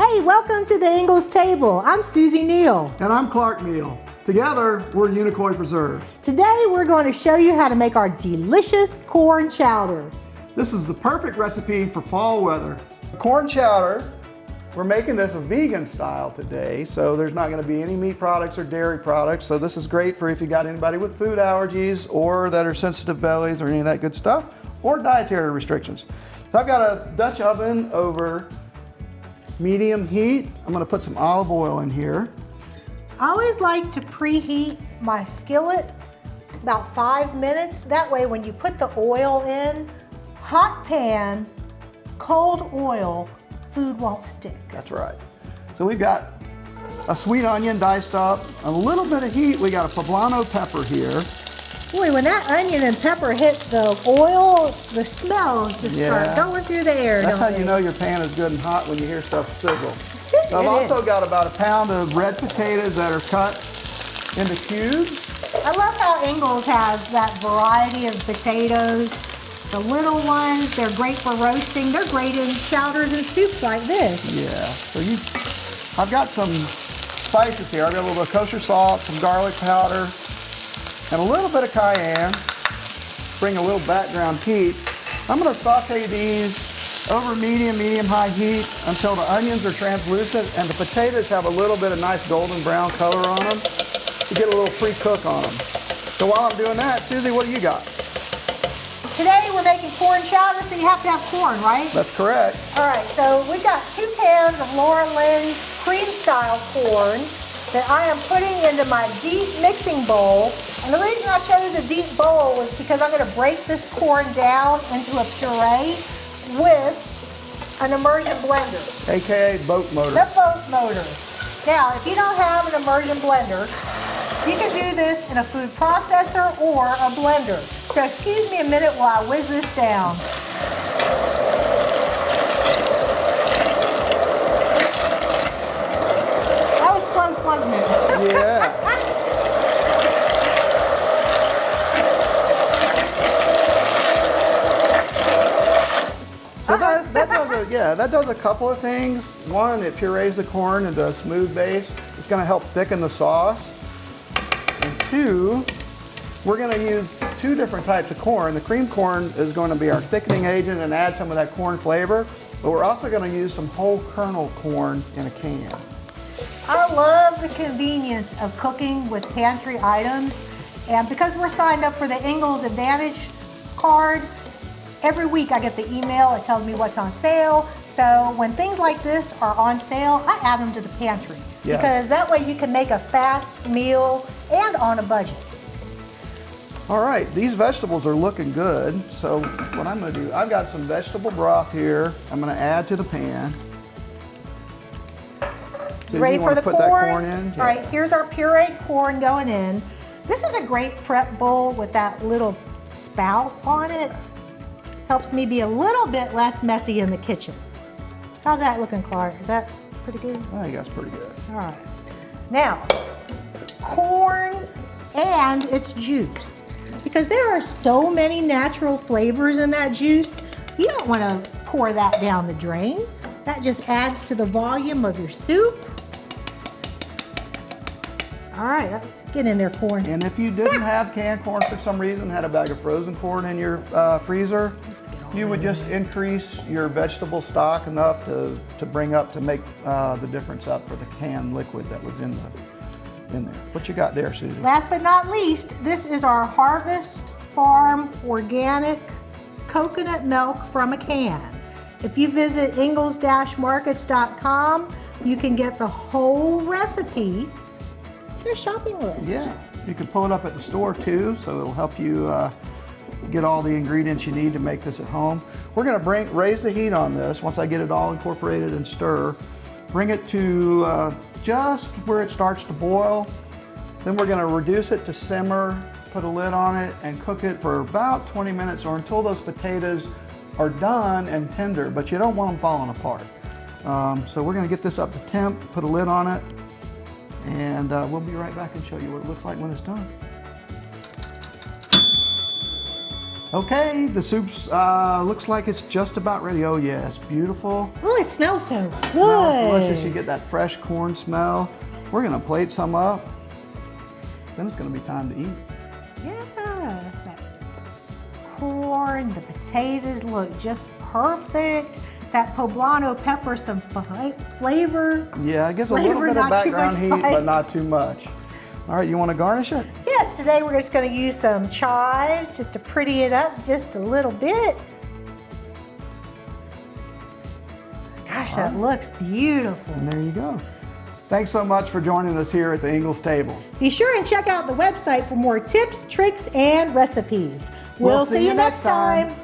Hey, welcome to the Ingles table. I'm Susie Neal. And I'm Clark Neal. Together, we're Unicoi Preserves. Today, we're going to show you how to make our delicious corn chowder. This is the perfect recipe for fall weather. Corn chowder, we're making this a vegan style today, so there's not going to be any meat products or dairy products. So this is great for if you got anybody with food allergies or that are sensitive bellies or any of that good stuff, or dietary restrictions. So I've got a Dutch oven over medium heat. I'm going to put some olive oil in here. I always like to preheat my skillet about 5 minutes. That way when you put the oil in, hot pan, cold oil, food won't stick. That's right. So we've got a sweet onion diced up, a little bit of heat. We got a poblano pepper here. Boy, when that onion and pepper hit the oil, the smells just start going through the air. That's how you know your pan is good and hot, when you hear stuff sizzle. So I've also got about a pound of red potatoes that are cut into cubes. I love how Ingles has that variety of potatoes. The little ones, they're great for roasting. They're great in chowders and soups like this. Yeah, so I've got some spices here. I've got a little bit of kosher salt, some garlic powder, and a little bit of cayenne. Bring a little background heat. I'm going to saute these over medium-high heat until the onions are translucent and the potatoes have a little bit of nice golden brown color on them to get a little pre-cook on them. So while I'm doing that, Susie, what do you got? Today we're making corn chowder, so you have to have corn, right? That's correct. All right, so we've got 2 cans of Laura Lynn's cream-style corn that I am putting into my deep mixing bowl. And the reason I chose a deep bowl was because I'm going to break this corn down into a puree with an immersion blender. AKA boat motor. The boat motor. Now, if you don't have an immersion blender, you can do this in a food processor or a blender. So excuse me a minute while I whiz this down. That was close, wasn't it? Yeah. So that does a couple of things. One, it purees the corn into a smooth base. It's going to help thicken the sauce. And 2, we're going to use 2 different types of corn. The cream corn is going to be our thickening agent and add some of that corn flavor. But we're also going to use some whole kernel corn in a can. I love the convenience of cooking with pantry items. And because we're signed up for the Ingles Advantage card, every week I get the email, it tells me what's on sale. So when things like this are on sale, I add them to the pantry. Yes. Because that way you can make a fast meal and on a budget. All right, these vegetables are looking good. So what I'm going to do, I've got some vegetable broth here. I'm going to add to the pan. So Ready for the corn? Put that corn in? All right, here's our pureed corn going in. This is a great prep bowl with that little spout on it. Helps me be a little bit less messy in the kitchen. How's that looking, Clark? Is that pretty good? I think that's pretty good. All right. Now, corn and its juice. Because there are so many natural flavors in that juice, you don't want to pour that down the drain. That just adds to the volume of your soup. All right, get in there, corn. And if you didn't have canned corn for some reason, had a bag of frozen corn in your freezer, you would just increase your vegetable stock enough to bring up to make the difference up for the canned liquid that was in there. What you got there, Susan? Last but not least, this is our Harvest Farm organic coconut milk from a can. If you visit ingles-markets.com, you can get the whole recipe in a shopping list. Yeah, you can pull it up at the store too, so it'll help you get all the ingredients you need to make this at home. We're going to raise the heat on this once I get it all incorporated and stir. Bring it to just where it starts to boil. Then we're going to reduce it to simmer, put a lid on it, and cook it for about 20 minutes or until those potatoes are done and tender, but you don't want them falling apart. So we're going to get this up to temp, put a lid on it, and we'll be right back and show you what it looks like when it's done. Okay, the soup's looks like it's just about ready. Oh yeah, it's beautiful. Oh, it smells so good. Smells delicious. You get that fresh corn smell. We're gonna plate some up. Then it's gonna be time to eat. Yes, that corn, the potatoes look just perfect. That poblano pepper, some flavor. Yeah, it gives a little bit of background heat, but not too much. All right, you want to garnish it? Yes, today we're just going to use some chives just to pretty it up just a little bit. Gosh, that looks beautiful. And there you go. Thanks so much for joining us here at the Ingles table. Be sure and check out the website for more tips, tricks, and recipes. We'll see you next time.